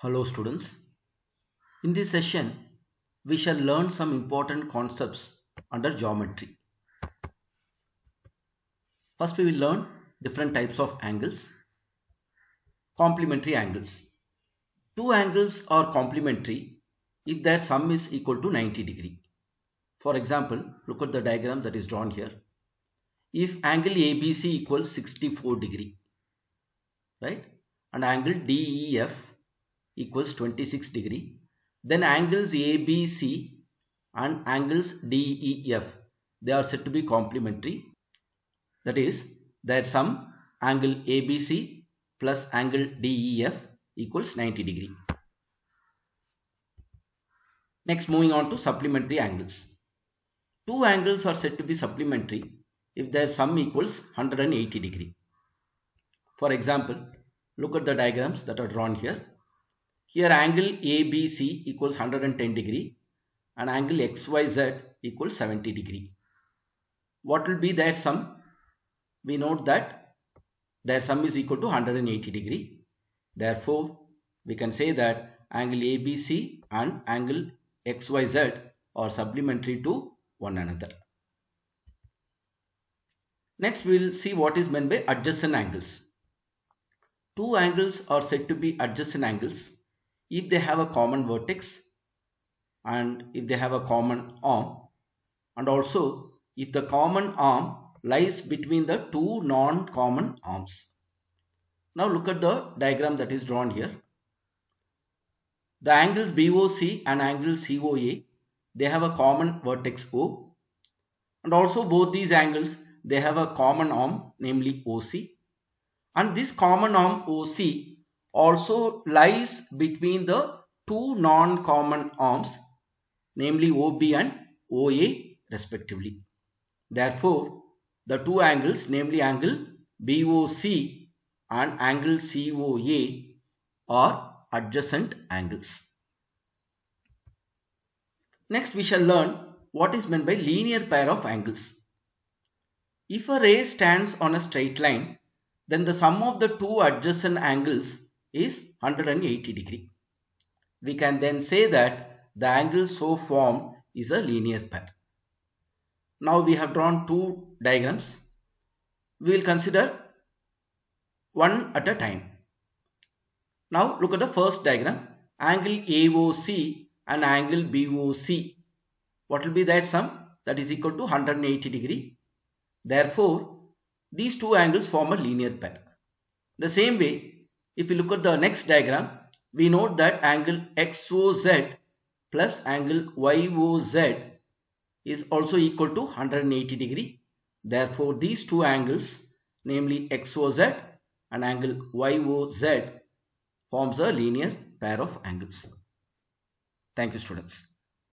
Hello students. In this session, we shall learn some important concepts under geometry. First, we will learn different types of angles. Complementary angles. Two angles are complementary if their sum is equal to 90 degree. For example, look at the diagram that is drawn here. If angle ABC equals 64 degree, right, and angle DEF equals 26 degree, then angles ABC and angles DEF, they are said to be complementary. That is, their sum, angle ABC plus angle DEF equals 90 degree. Next, moving on to supplementary angles. Two angles are said to be supplementary if their sum equals 180 degree. For example, look at the diagrams that are drawn here. Here angle ABC equals 110 degree and angle XYZ equals 70 degree. What will be their sum? We note that their sum is equal to 180 degree. Therefore, we can say that angle ABC and angle XYZ are supplementary to one another. Next, we will see what is meant by adjacent angles. Two angles are said to be adjacent angles if they have a common vertex and if they have a common arm, and also if the common arm lies between the two non-common arms. Now look at the diagram that is drawn here. The angles BOC and angle COA, they have a common vertex O, and also both these angles, they have a common arm, namely OC, and this common arm OC also lies between the two non-common arms, namely OB and OA respectively. Therefore, the two angles, namely angle BOC and angle COA, are adjacent angles. Next, we shall learn what is meant by linear pair of angles. If a ray stands on a straight line, then the sum of the two adjacent angles is 180 degree. We can then say that the angle so formed is a linear pair. Now we have drawn two diagrams. We will consider one at a time. Now look at the first diagram. Angle AOC and angle BOC. What will be that sum? That is equal to 180 degree. Therefore, these two angles form a linear pair. The same way, if we look at the next diagram, we note that angle XOZ plus angle YOZ is also equal to 180 degree. Therefore, these two angles, namely XOZ and angle YOZ, forms a linear pair of angles. Thank you, students.